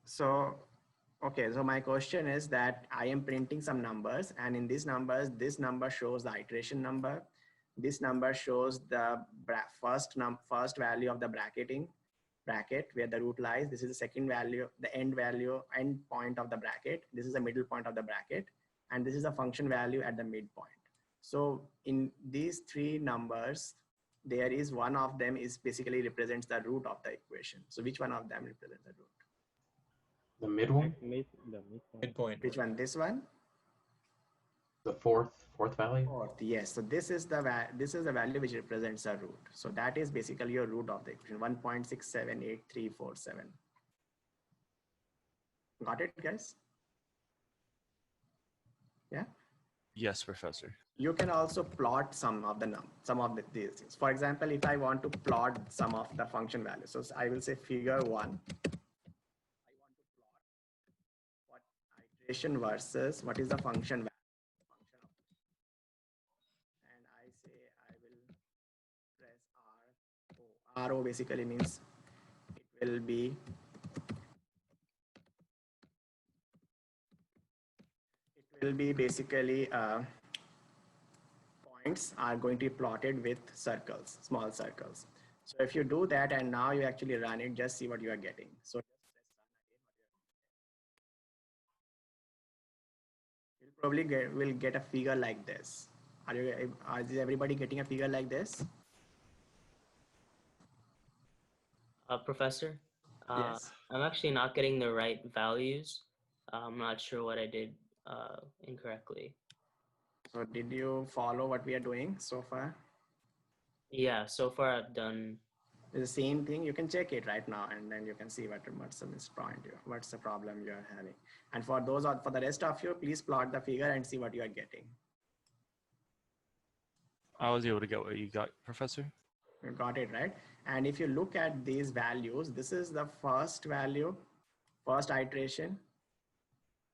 So, okay, so my question is that I am printing some numbers, and in these numbers, this number shows the iteration number. This number shows the first value of the bracket where the root lies. This is the second value, the end point of the bracket. This is the middle point of the bracket, and this is a function value at the midpoint. So in these three numbers, there is one of them is basically represents the root of the equation. So which one of them represents the root? The mid one? Midpoint. Which one? This one? The fourth value? Fourth, yes. So this is the value which represents a root. So that is basically your root of the equation, 1.678347. Got it, guys? Yeah. Yes, Professor. You can also plot some of these things. For example, if I want to plot some of the function values, so I will say figure 1. I want to plot what iteration versus what is the function value. And I say I will press R. RO basically means it will be basically points are going to be plotted with circles, small circles. So if you do that and now you actually run it, just see what you are getting. So just press run again. You'll probably will get a figure like this. Is everybody getting a figure like this? Professor, Yes. I'm actually not getting the right values. I'm not sure what I did incorrectly. So did you follow what we are doing so far? Yeah, so far I've done. It's the same thing. You can check it right now, and then you can see what's the problem you're having. And for the rest of you, please plot the figure and see what you are getting. I was able to get what you got, Professor. You got it, right? And if you look at these values, this is the first value, first iteration,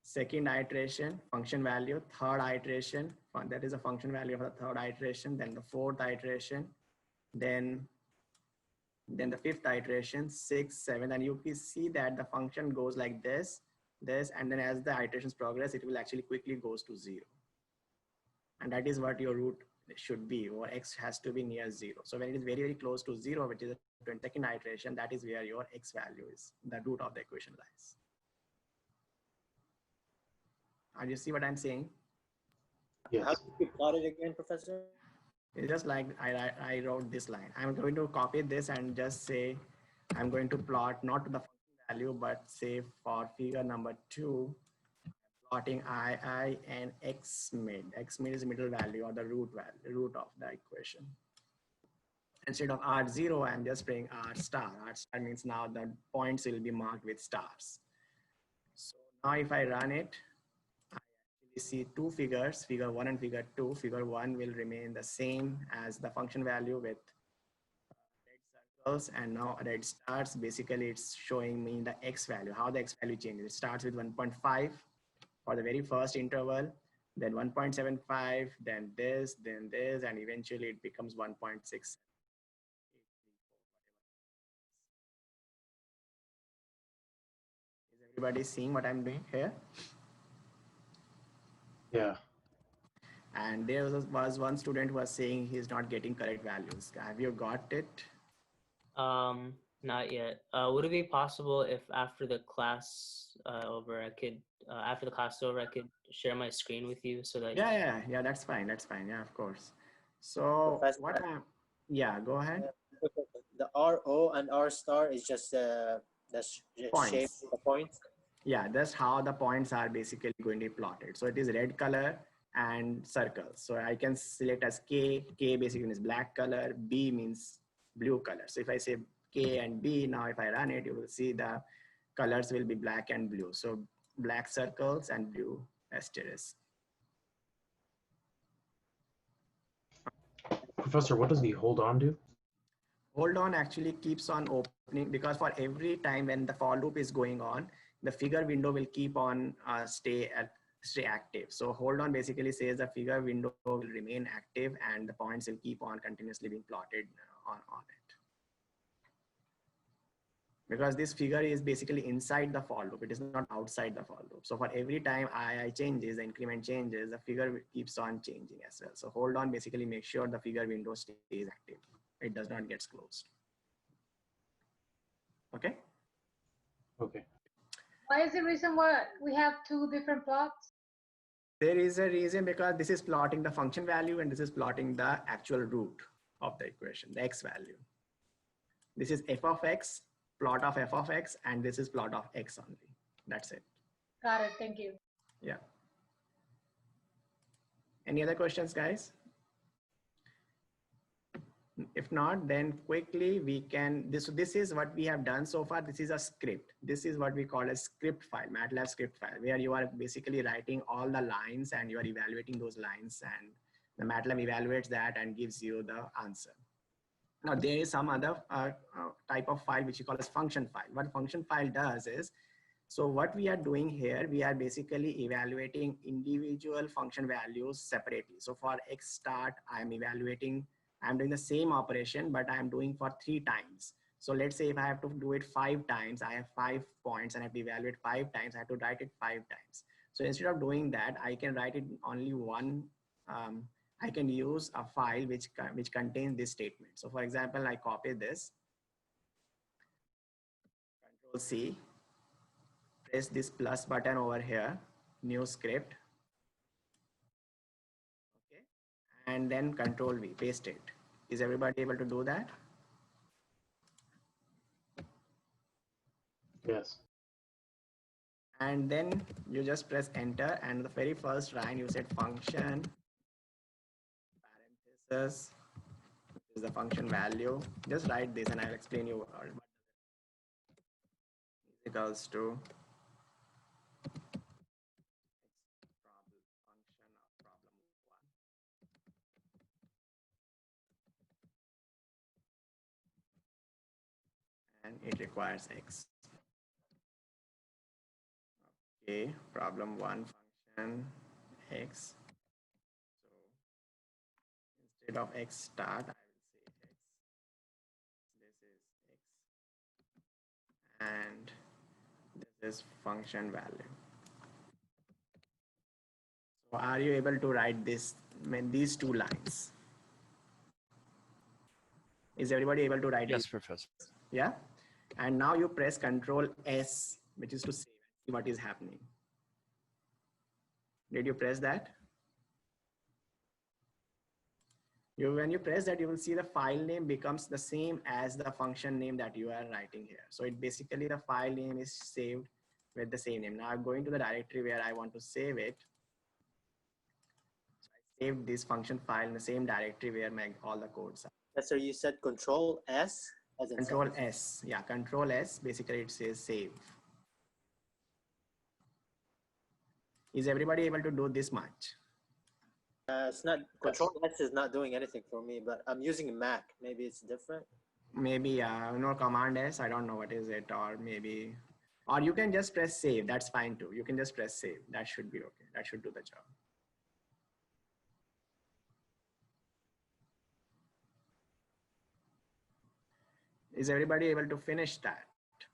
second iteration, function value, third iteration, that is a function value of the third iteration, then the fourth iteration, then the fifth iteration, sixth, seventh, and you can see that the function goes like this, and then as the iterations progress, it will actually quickly goes to 0. And that is what your root should be, or x has to be near 0. So when it is very, very close to 0, which is the 22nd iteration, that is where your x value is, the root of the equation lies. And you see what I'm saying? Yes. How do you plot it again, Professor? It's just like I wrote this line. I'm going to copy this and just say, I'm going to plot not the function value, but say for figure number 2, plotting II and x mid. X mid is middle value or the root of the equation. Instead of R0, I'm just playing R star. R star means now the points will be marked with stars. So now if I run it, I actually see two figures, figure 1 and figure 2. Figure 1 will remain the same as the function value with red circles, and now red stars. Basically, it's showing me the x value, how the x value changes. It starts with 1.5 for the very first interval, then 1.75, then this, and eventually it becomes 1.6. Is everybody seeing what I'm doing here? Yeah. And there was one student who was saying he's not getting correct values. Have you got it? Not yet. Would it be possible if after the class over, I could after the class is over, I could share my screen with you so that Yeah, that's fine. Yeah, of course. So Professor, yeah, go ahead. The RO and R star is just the shape of the points. Yeah, that's how the points are basically going to be plotted. So it is red color and circles. So I can select as K basically means black color, B means blue color. So if I say K and B, now if I run it, you will see the colors will be black and blue. So black circles and blue asterisk. Professor, what does the hold on do? Hold on actually keeps on opening, because for every time when the for loop is going on, the figure window will keep on stay active. So hold on basically says the figure window will remain active and the points will keep on continuously being plotted on it. Because this figure is basically inside the for loop, it is not outside the for loop. So for every time I changes, the increment changes, the figure keeps on changing as well. So hold on basically make sure the figure window stays active. It does not get closed. Okay. Okay. Why is the reason why we have two different plots? There is a reason, because this is plotting the function value and this is plotting the actual root of the equation, the x value. This is f of x, plot of f of x, and this is plot of x only. That's it. Got it. Thank you. Yeah. Any other questions, guys? If not, then quickly we can, this is what we have done so far. This is a script. This is what we call a script file, MATLAB script file, where you are basically writing all the lines and you are evaluating those lines, and the MATLAB evaluates that and gives you the answer. Now there is some other type of file which you call as function file. What function file does is, so what we are doing here, we are basically evaluating individual function values separately. So for x start, I'm doing the same operation, but I'm doing for 3 times. So let's say if I have to do it 5 times, I have 5 points and I have to evaluate 5 times, I have to write it 5 times. So instead of doing that, I can write it only one, I can use a file which contains this statement. So for example, I copy this, Control C, press this plus button over here, new script, okay, and then Control V, paste it. Is everybody able to do that? Yes. And then you just press enter, and the very first line you said function parenthesis is the function value. Just write this and I'll explain you what is equals to function of problem 1, and it requires x. Okay, problem 1 function x. So instead of x start, I will say x. This is x, and this is function value. So are you able to write this, these 2 lines? Is everybody able to write it? Yes, Professor. Yeah. And now you press Control S, which is to save and see what is happening. Did you press that? When you press that, you will see the file name becomes the same as the function name that you are writing here. So it basically, the file name is saved with the same name. Now I'm going to the directory where I want to save it. So I saved this function file in the same directory where all the codes are. So you said Control S as in Control save. S. Yeah, Control S. Basically, it says save. Is everybody able to do this much? It's not, Control S is not doing anything for me, but I'm using a Mac. Maybe it's different. Maybe Command S. I don't know what is it, or maybe, or you can just press save. That's fine too. You can just press save. That should be okay. That should do the job. Is everybody able to finish that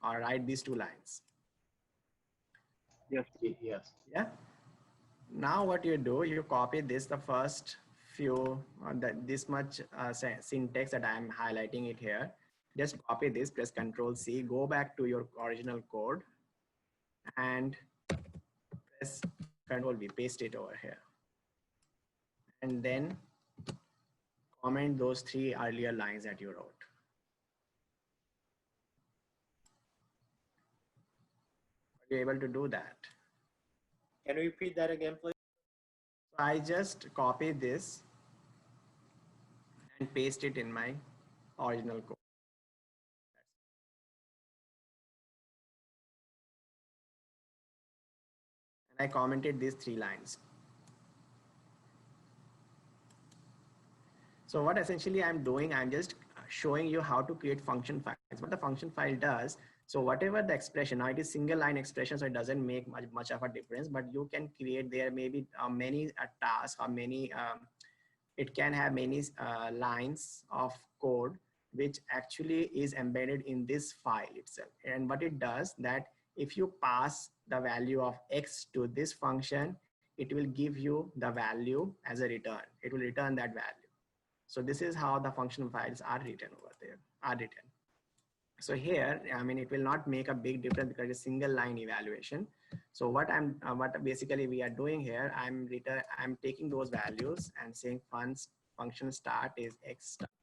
or write these 2 lines? Yes. Yes. Yeah. Now what you do, you copy this, the first few, this much syntax that I'm highlighting it here. Just copy this, press Control C, go back to your original code and press Control V, paste it over here. And then comment those 3 earlier lines that you wrote. Are you able to do that? Can you repeat that again, please? I just copy this and paste it in my original code. I commented these 3 lines. So what essentially I'm doing, I'm just showing you how to create function files. What the function file does, so whatever the expression, now it is single line expression, so it doesn't make much of a difference, but you can create there maybe many tasks or many, it can have many lines of code, which actually is embedded in this file itself. And what it does that if you pass the value of X to this function, it will give you the value as a return. It will return that value. So this is how the function files are written over there, So here, I mean, it will not make a big difference because it's single line evaluation. So what basically we are doing here, I'm taking those values and saying function start is X start.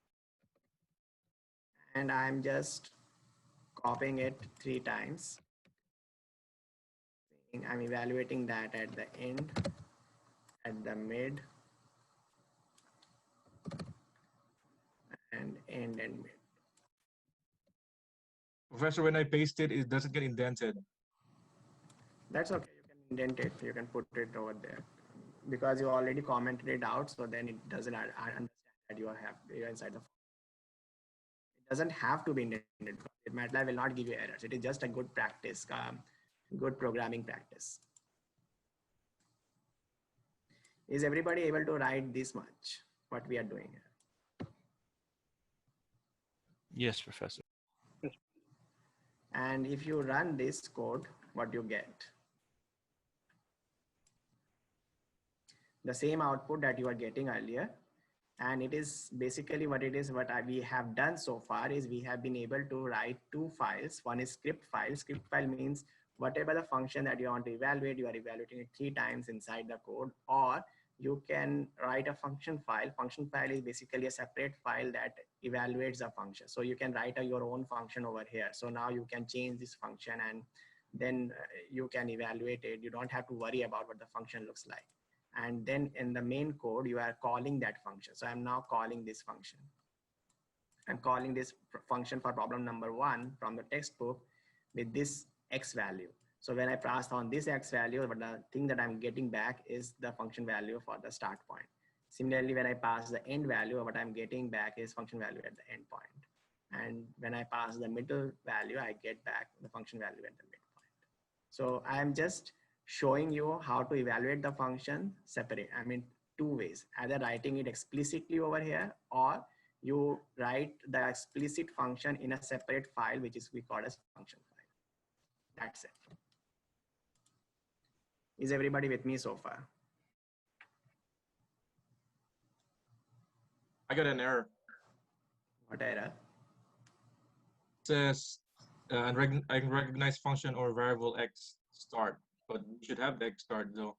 And I'm just copying it 3 times. I'm evaluating that at the end, at the mid, and end and mid. Professor, when I paste it, it doesn't get indented. That's okay. You can indent it. You can put it over there because you already commented it out. So then it doesn't understand that you're inside the. It doesn't have to be indented. MATLAB will not give you errors. It is just a good practice, good programming practice. Is everybody able to write this much? What we are doing here? Yes, Professor. And if you run this code, what you get? The same output that you are getting earlier. And it is basically what it is, what we have done so far is we have been able to write 2 files. One is script file. Script file means whatever the function that you want to evaluate, you are evaluating it 3 times inside the code, or you can write a function file. Function file is basically a separate file that evaluates a function. So you can write your own function over here. So now you can change this function and then you can evaluate it. You don't have to worry about what the function looks like. And then in the main code, you are calling that function. So I'm now calling this function. I'm calling this function for problem number 1 from the textbook with this X value. So when I pass on this X value, but the thing that I'm getting back is the function value for the start point. Similarly, when I pass the end value, what I'm getting back is function value at the end point. And when I pass the middle value, I get back the function value at the midpoint. So I'm just showing you how to evaluate the function separate. I mean, 2 ways, either writing it explicitly over here, or you write the explicit function in a separate file, which is we call as function file. That's it. Is everybody with me so far? I got an error. What error? It says I can recognize function or variable X start, but we should have the X start though.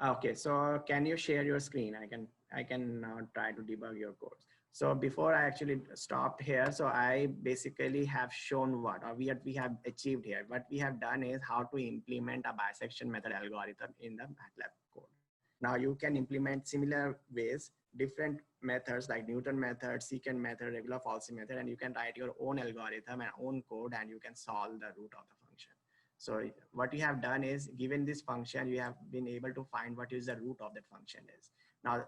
Okay, so can you share your screen? I can now try to debug your code. So before I actually stopped here, so I basically have shown what we have achieved here. What we have done is how to implement a bisection method algorithm in the MATLAB code. Now you can implement similar ways, different methods like Newton method, secant method, regular falsy method, and you can write your own algorithm and own code, and you can solve the root of the function. So what you have done is, given this function, you have been able to find what is the root of that function is. Now,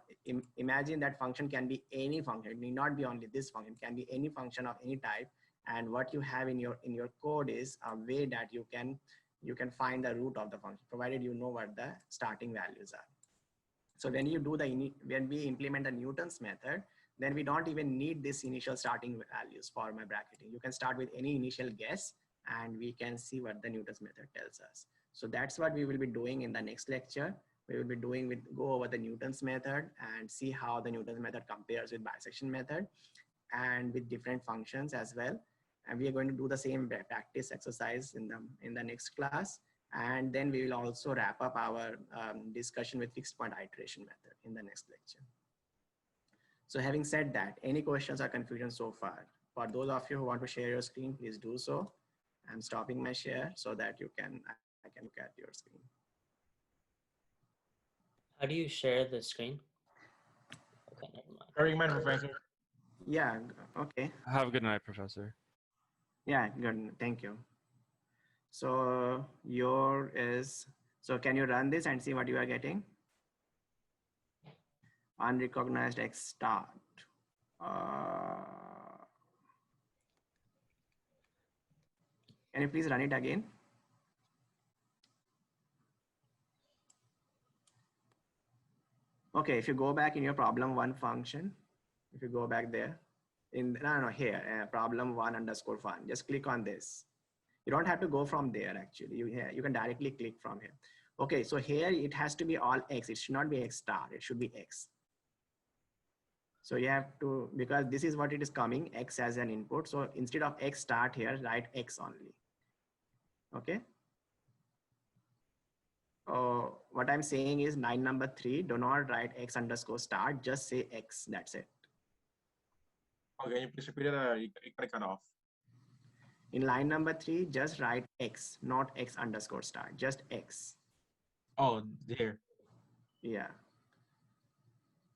imagine that function can be any function. It need not be only this function. It can be any function of any type. And what you have in your code is a way that you can find the root of the function, provided you know what the starting values are. So when you do when we implement the Newton's method, then we don't even need this initial starting values for my bracketing. You can start with any initial guess, and we can see what the Newton's method tells us. So that's what we will be doing in the next lecture. We will be go over the Newton's method and see how the Newton's method compares with bisection method and with different functions as well. And we are going to do the same practice exercise in the next class. And then we will also wrap up our discussion with fixed point iteration method in the next lecture. So having said that, any questions or confusion so far? For those of you who want to share your screen, please do so. I'm stopping my share so that I can look at your screen. How do you share the screen? Okay, never mind. Sharing mine, Professor. Yeah, okay. Have a good night, Professor. Yeah, good. Thank you. So your is, so can you run this and see what you are getting? Unrecognized X start. Can you please run it again? Okay, if you go back in your problem one function, if you go back there, no, here, problem one underscore fun, just click on this. You don't have to go from there actually. You can directly click from here. Okay, so here it has to be all X. It should not be X star. It should be X. So you have to, because this is what it is coming, X as an input. So instead of X start here, write X only. Okay. What I'm saying is line number 3, do not write X underscore start, just say X, that's it. Okay, you please repeat it, you cut off. In line number 3, just write X, not X underscore start, just X. Oh, there. Yeah.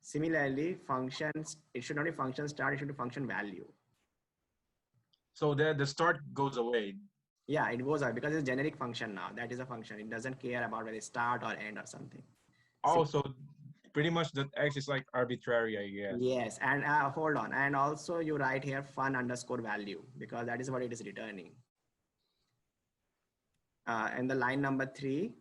Similarly, functions, it should not be function start, it should be function value. So the start goes away. Yeah, it goes out because it's a generic function now. That is a function. It doesn't care about whether it's start or end or something. Oh, so pretty much that X is like arbitrary, I guess. Yes, and hold on. And also you write here fun underscore value because that is what it is returning. And the line number 3,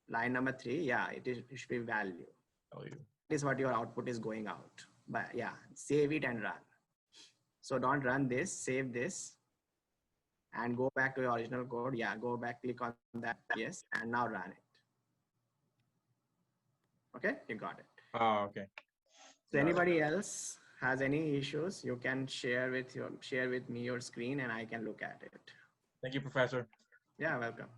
yeah, it should be value. Oh, yeah. That is what your output is going out. But yeah, save it and run. So don't run this, save this. And go back to your original code. Yeah, go back, click on that. Yes, and now run it. Okay, you got it. Oh, okay. So anybody else has any issues, you can share with me your screen and I can look at it. Thank you, Professor. Yeah, welcome.